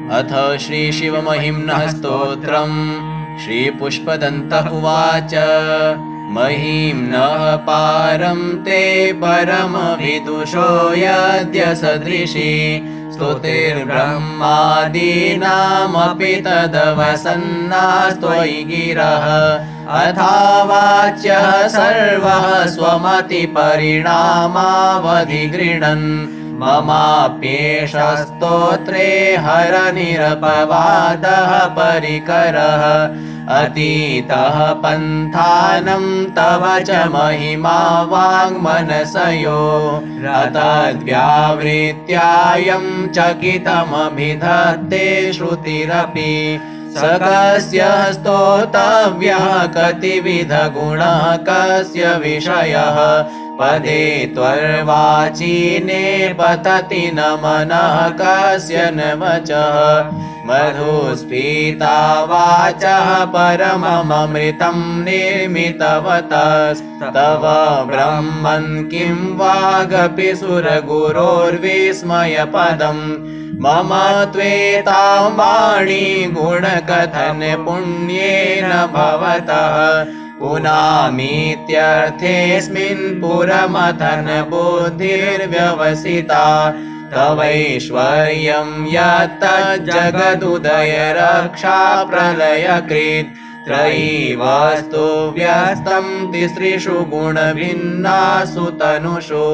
अथ श्रीशिवमहिम्नः स्तोत्रम्। श्रीपुष्पदन्त उवाच। महिम्नः पारं ते परमविदुषो यद्य सदृशी स्तुतिर्ब्रह्मादीनामपि तदवसन्नास्त्वयि गिरः। अथावाच्यः सर्वः स्वमतिपरिणामावधिगृह्णन् ममाप्येष स्तोत्रे हरनिरपवादः परिकरः। अतीतः पन्थानं तव च महिमा वाङ्मनसयो तद्व्यावृत्यायं चकितमभिधत्ते श्रुतिरपि। सकस्य स्तोतव्यः कतिविधगुणः कस्य विषयः पदे त्वर्वाचीने पतति न मनः कस्य न वचः। मधुस्फीता वाचः परममृतं निर्मितवतस्तव ब्रह्मन् किं वागपि सुरगुरोर्विस्मयपदम्। मम त्वेतां वाणी गुणकथन पुण्येन भवतः पुनामीत्यर्थेऽस्मिन् पुरमथन बुद्धिर्व्यवसिता। तवैश्वर्यं यत्तज्जगदुदय रक्षा प्रलयकृत् त्रयी वस्तु व्यस्तं तिसृषु गुणभिन्नासु तनुषु।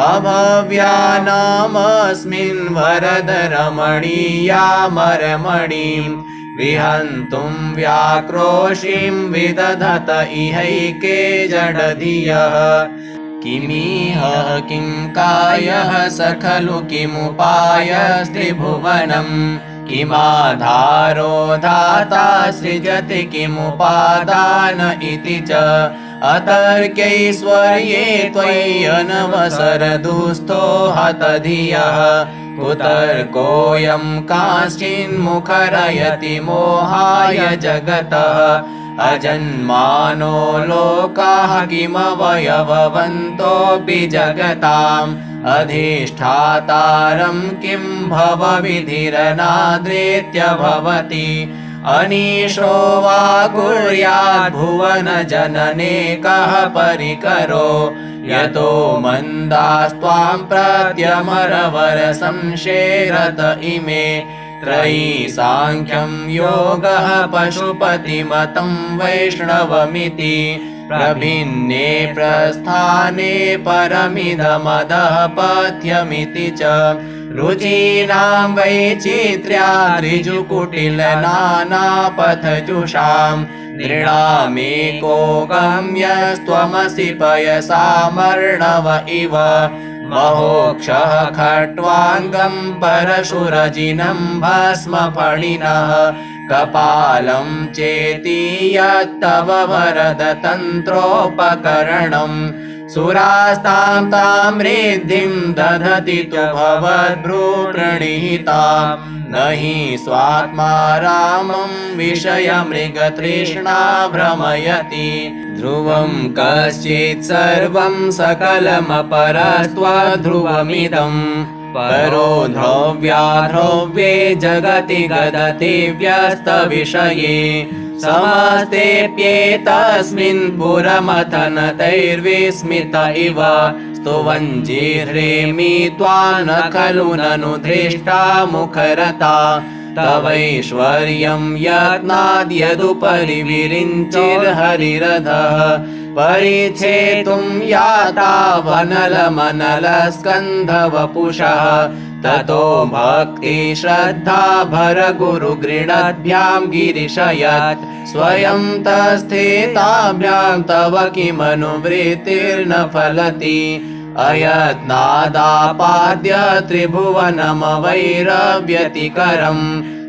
अभव्यानामस्मिन् वरद रमणीयामरमणीं विहन्तुं व्याक्रोशीं विदधत इहैके जडधियः। किमिह किं कायः स खलु किमुपायस्त्रिभुवनम् किमाधारो धाता सृजति किमुपादान इति च। अतर्क्यैश्वर्ये त्वय्यनवसरदुस्थो हतधियः कुतर्कोऽयं काश्चिन्मुखरयति मोहाय जगतः। अजन्मानो लोकाः किमवयववन्तोऽपि जगताम् अधिष्ठातारं किं भवविधिरनादृत्य भवति। अनीशो वा कुर्यात् भुवनजनने कः परिकरो यतो मन्दास्त्वां प्रत्यमरवरसंशेरत इमे। त्रयी साङ्ख्यं योगः पशुपतिमतं वैष्णवमिति प्रभिन्ने प्रस्थाने परमिदमदः पथ्यमिति च। रुचीनां वैचित्र्याद्रिजुकुटिलनानापथजुषां नृणामेको गम्यस्त्वमसि पयसामर्णव इव। महोक्षः खट्वाङ्गं परशुरजिनं भस्मफणिनः कपालं चेति यत्तव वरदतन्त्रोपकरणम्। सुरास्तां तां रिद्धिं दधति तु भवद्भ्रूप्रणीतां न हि स्वात्मा रामं विषयमृगतृष्णा भ्रमयति। ध्रुवं कश्चित् सर्वं सकलमपरस्त्वध्रुवमिदं परो ध्रुव्याध्रुव्ये जगति गदति व्यस्तविषये। समस्तेऽप्येतस्मिन् पुरमथनतैर्विस्मित इव स्तुवञ्जिह्रेमि त्वां न खलु ननु धृष्टा मुखरता। तवैश्वर्यं यत्नाद्यदुपरि विरिञ्चिर्हरिरधः परिच्छेतुं याता वनलमनलस्कन्धवपुषः। ततो भक्ति श्रद्धा भरगुरुगृणद्भ्यां गिरिशयत् स्वयं तस्थिताभ्यां तव किमनुवृत्तिर्न फलति। अयत्नादापाद्य त्रिभुवनमवैरव्यतिकरम्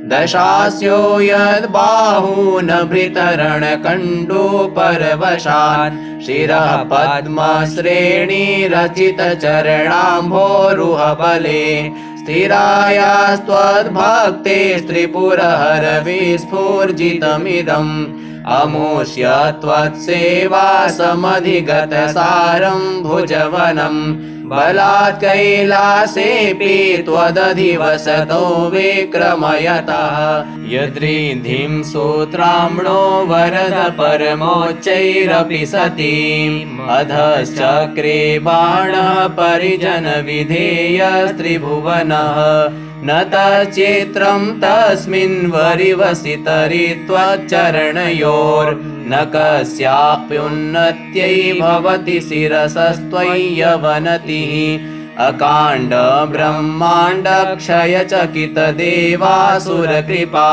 दशास्यो यद्बाहून् भृतरणकण्डूपरवशान् शिरः पद्मश्रेणीरचितचरणाम्भोरुहबले स्थिरायास्त्वद्भक्ते स्त्रिपुरहर विस्फूर्जितमिदम्। अमुष्य त्वत्सेवा समधिगतसारं भुजवनं बलात् कैलासेऽपि त्वदधिवसतो विक्रमयतः यद्रिद्धिं सूत्राम्णो वरद परमोच्चैरपि सतीम् अधश्चक्रे बाणः परिजनविधेयस्त्रिभुवनः न तच्चित्रं तस्मिन् वरिवसि तरि त्वच्चरणयोर्न कस्याप्युन्नत्यै भवति शिरसस्त्वय्यवनतिः अकाण्ड ब्रह्माण्ड क्षयचकित देवासुरकृपा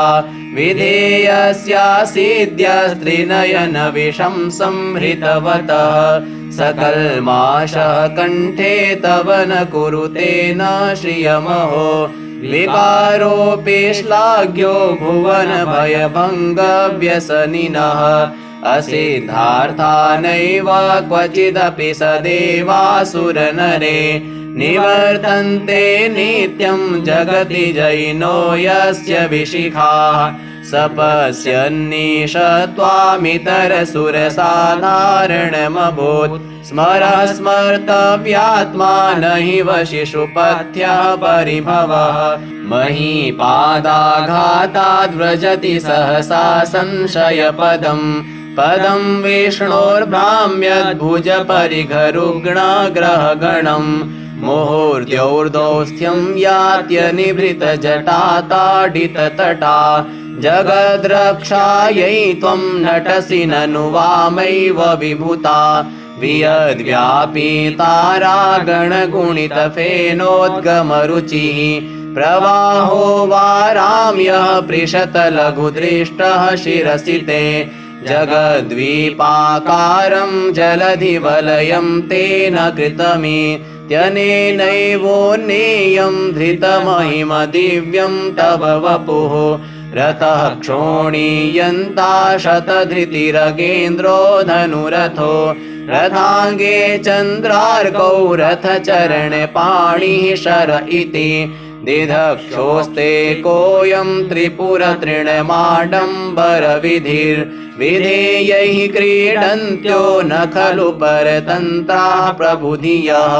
विधेयस्यासिद्ध्यस्त्रिनयन विषं संहृतवतः सकल्माशः कण्ठे तव न कुरुते न श्रियमहो विकारोऽपि श्लाघ्यो भुवन भयभङ्गव्यसनिनः असिद्धार्था नैव क्वचिदपि स देवासुरनरे निवर्तन्ते नित्यं जगति जैनो यस्य विशिखाः सपश्यन्नीश त्वामितरसुरसाधारणमभूत् स्मरः स्मर्तव्यात्मा न हि वशिषुपथ्यः परिभवः महीपादाघाताद्व्रजति सहसा संशयपदम् पदं विष्णोर्भ्राम्यद्भुजपरिघरुग्णग्रहगणम् मुहूर्त्योर्दौस्त्यं यात्यनिभृतजटाताडिततटा जगद्रक्षायै त्वं नटसि ननु वामैव विभूता वियद्व्यापितारागणगुणितफेनोद्गमरुचिः प्रवाहो वाराम्यः पृषतलघुदृष्टः शिरसि ते जगद्वीपाकारं जलधिवलयं तेन कृतमित्यनेनैवोन्नेयं धृतमहिमदिव्यं तव वपुः रतः क्षोणीयन्ता शतधृतिरगेन्द्रो धनुरथो रथाङ्गे चन्द्रार्कौ रथचरणपाणिः शर इति दिधक्षोस्ते कोऽयं त्रिपुरतृणमाडम्बरविधिर्विधेयैः क्रीडन्त्यो न खलु परतन्त्राः प्रबुधियः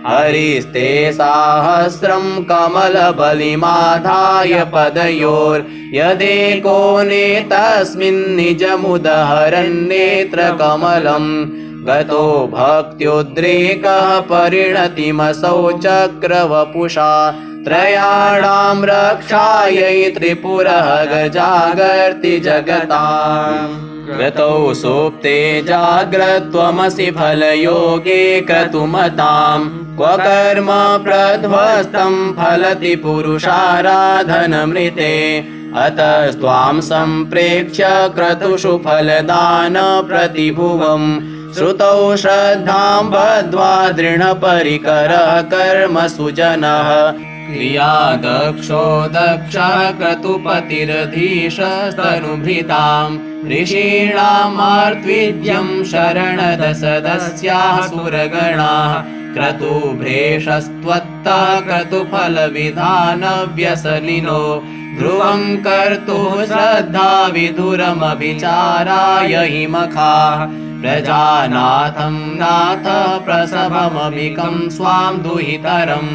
हरिस्ते साहस्रं कमलबलिमाधाय पदयोर्यदेको नेतस्मिन् निजमुदहरन्नेत्रकमलम् गतो भक्त्युद्रेकः परिणतिमसौ चक्रवपुषा त्रयाणां रक्षायै त्रिपुरः गजागर्ति जगताम् गतौ सुप्ते जाग्रत्वमसि फलयोगे क्रतुमतां क्व कर्म प्रध्वस्तं फलति पुरुषाराधनमृते अतस्त्वां सम्प्रेक्ष्य क्रतुषु फलदान प्रतिभुवम् श्रुतौ श्रद्धां बद्ध्वा दृढपरिकरः कर्मसु जनः क्रियादक्षो दक्षः क्रतुपतिरधीशस्तनुभृतां ऋषीणामार्त्विज्यं शरणदसदस्याः सुरगणाः क्रतुभ्रेशस्त्वत्तः क्रतुफलविधानव्यसनिनो ध्रुवं कर्तुः श्रद्धा विधुरमभिचाराय हि मखाः प्रजानाथं नाथ प्रसभमभिकं स्वां दुहितरम्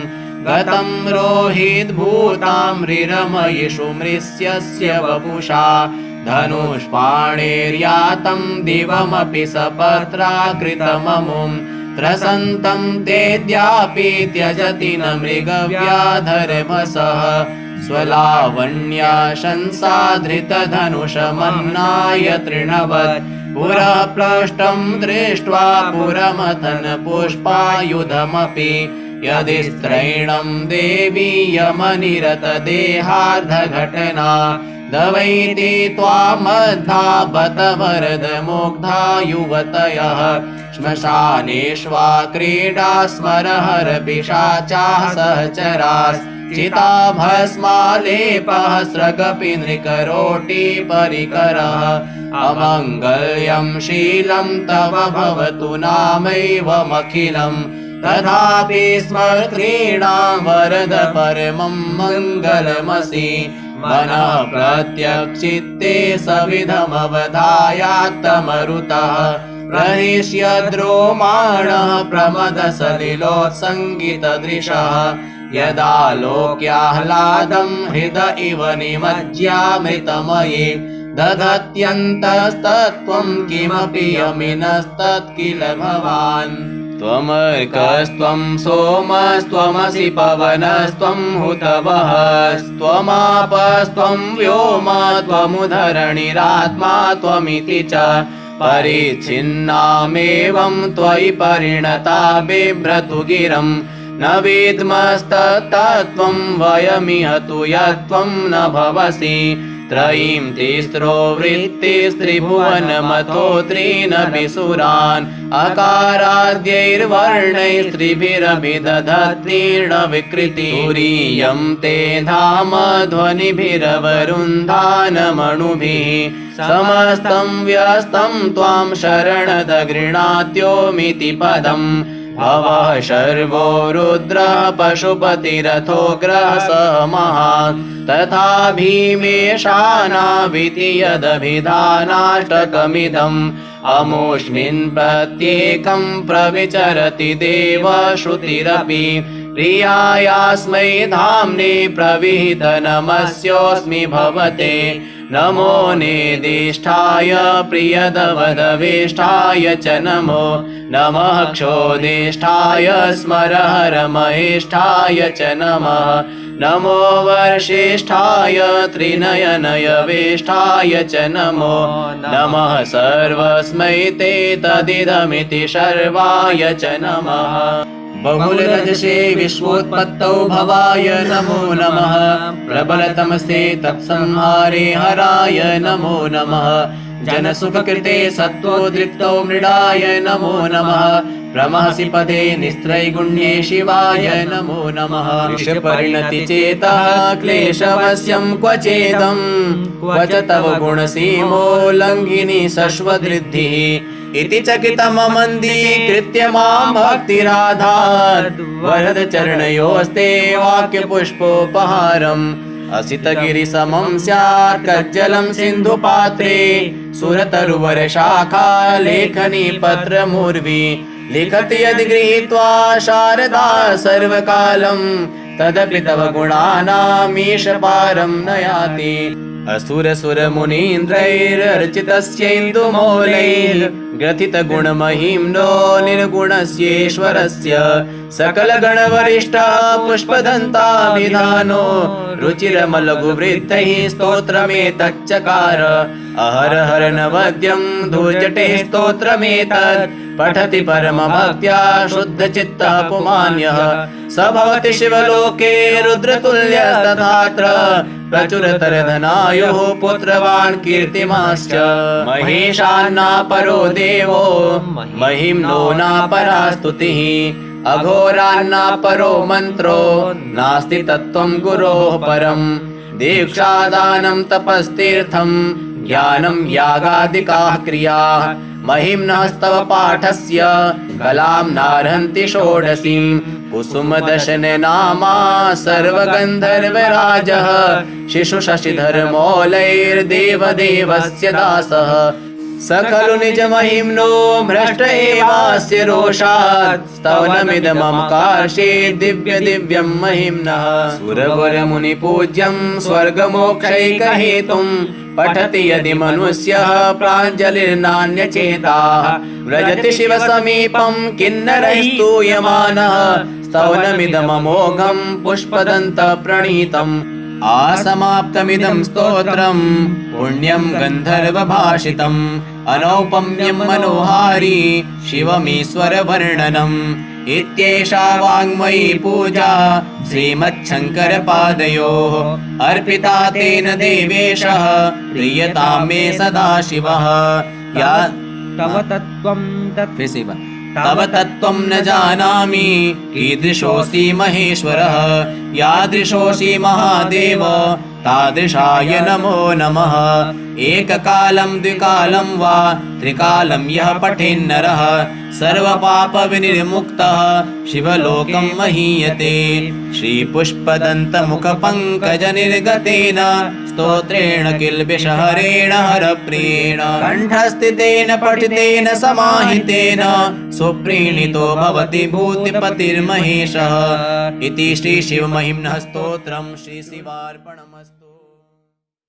गतं रोहिद्भूताम्रिरमयिषु मृस्यस्य वपुषा धनुष्पाणेर्यातं दिवमपि सपत्राकृतममुं त्रसन्तं तेऽद्यापि त्यजति न मृगव्याधर्मसः स्वलावण्या शंसाधृतधनुषमन्नाय तृणवत् पुरः प्लष्टं दृष्ट्वा पुरमथन पुष्पायुधमपि यदि स्त्रैणं देवी यमनिरतदेहार्धघटना दवैति त्वामद्धा बत वरद मुग्धा युवतयः श्मशानेष्वा क्रीडा स्मरहर पिशाचाः सहचरास् चिताभस्मालेपः स्रगपि नृकरोटी परिकरः अमङ्गल्यं शीलं तव भवतु नामैवमखिलम् तथापि स्मृतीणां वरद परमं मङ्गलमसि मनः प्रत्यक्षित्ते सविधमवधायात्तमरुतः प्रहिष्यद्रोमाणः प्रमदसलिलोत्सङ्गितदृशः यदा लोक्याह्लादं हृद इव निमज्ज्यामृतमये दधत्यन्तस्तत्त्वं किमपि यमिनस्तत् किल भवान् त्वमर्कस्त्वं सोमस्त्वमसि पवनस्त्वं हुतवहस्त्वमापस्त्वं व्योम त्वमुधरणिरात्मा त्वमिति च परिच्छिन्नामेवं त्वयि परिणता बिभ्रतु गिरं न विद्मस्तत्त्वं वयमिह तु यत्त्वं न भवसि त्रयीं तिस्रो वृत्तिस्त्रिभुवनमतो त्रीनपि सुरान् अकाराद्यैर्वर्णैस्त्रिभिरभिदधत्तीर्ण विकृतिरियं ते धाम ध्वनिभिरवरुन्धानमणुभिः समस्तं व्यस्तं त्वां शरणद गृह्णात्योमिति पदम् भवः शर्वो रुद्रः पशुपतिरथोग्रः स महान् तथा भीमेशानाविति यदभिधानाष्टकमिदम् अमुष्मिन् प्रत्येकं प्रविचरति देवश्रुतिरपि प्रियायास्मै धाम्ने प्रविहित नमस्योऽस्मि भवते नमो नेदिष्ठाय प्रियदवदवेष्ठाय च नमो नमः क्षोदिष्ठाय स्मरहरमहेष्ठाय च नमः नमो वर्षिष्ठाय त्रिनयनयवेष्ठाय च नमो नमः सर्वस्मै ते तदिदमिति शर्वाय च नमः बहुलरजसे विश्वोत्पत्तौ भवाय नमो नमः प्रबलतमसे तत्संहारे हराय नमो नमः जनसुखकृते सत्त्वोद्रिक्तौ मृडाय नमो नमः प्रमहसि पदे निस्त्रैगुण्ये शिवाय नमो नमः ऋषपरिणतिचेतः क्लेशवश्यं क्वचेदं क्व च तव गुणसीमोल्लङ्घिनी शश्वदृद्धिः इति चकितममन्दीकृत्य मां भक्तिराधात् वरद चरणयोस्ते वाक्यपुष्पोपहारम् असितगिरिसमं स्यात् कज्जलं सिन्धुपात्रे सुरतरुवरशाखा लेखनी पत्रमूर्वी लिखति यदि गृहीत्वा शारदा सर्वकालं तदपि तव गुणानामीश पारं न याति असुरसुरमुनीन्द्रैरर्चितस्येन्दुमौलैः ग्रथितगुणमहिम्नो निर्गुणस्येश्वरस्य सकलगणवरिष्ठः पुष्पदन्ताभिधानो रुचिरमलघुवृत्तैः स्तोत्रमेतच्चकार अहरहर नवद्यं धूर्जटेः स्तोत्रमेतत् पठति परमभक्त्या शुद्धचित्तः पुमान्यः स भवति शिवलोके रुद्रतुल्यस्तथात्र प्रचुरतरधनायुः पुत्रवान् कीर्तिमाश्च महेशान्नापरो देवो महिम्नो नापरा स्तुतिः अघोरान्नापरो मन्त्रो नास्ति तत्त्वं गुरोः परम् दीक्षादानं तपस्तीर्थं ज्ञानं यागादिकाः क्रियाः महिम्नस्तव पाठस्य कलां नार्हन्ति षोडशीं कुसुमदशननामा सर्वगन्धर्वराजः शिशुशशिधरमौलैर्देवदेवस्य दासः स खलु निजमहिम्नो भ्रष्ट एवास्य रोषात् स्तवनमिदमं कार्षेत् दिव्यं महिम्नः सुरवरमुनिपूज्यं स्वर्गमोक्षैकहेतुं पठति यदि मनुष्यः प्राञ्जलिर्नान्यचेताः व्रजति शिवसमीपं किन्नरैः स्तूयमानः स्तवनमिदममोघं पुष्पदन्तः प्रणीतम् आसमाप्तमिदं स्तोत्रं पुण्यं गन्धर्वभाषितम् अनौपम्यं मनोहारी शिवमीश्वरवर्णनम् इत्येषा वाङ्मयी पूजा श्रीमच्छङ्करपादयोः अर्पिता तेन देवेशः प्रीयतां मे सदा शिवः या तव तत्त्वं तव तत्त्वं न जानामि कीदृशोऽसि महेश्वरः यादृशोऽसि महादेव तादृशाय नमो नमः। एककालं द्विकालं वा त्रिकालं यः पठेन्नरः सर्वपापविनिर्मुक्तः शिवलोकं महीयते। श्रीपुष्पदन्तमुखपङ्कजनिर्गतेन स्तोत्रेण किल्बिषहरेण हरप्रियेण कण्ठस्थितेन पठितेन समाहितेन सुप्रीणितो भवति भूतिपतिर्महेशः। इति श्रीशिवमहिम्नः स्तोत्रं श्रीशिवार्पणमस्तु।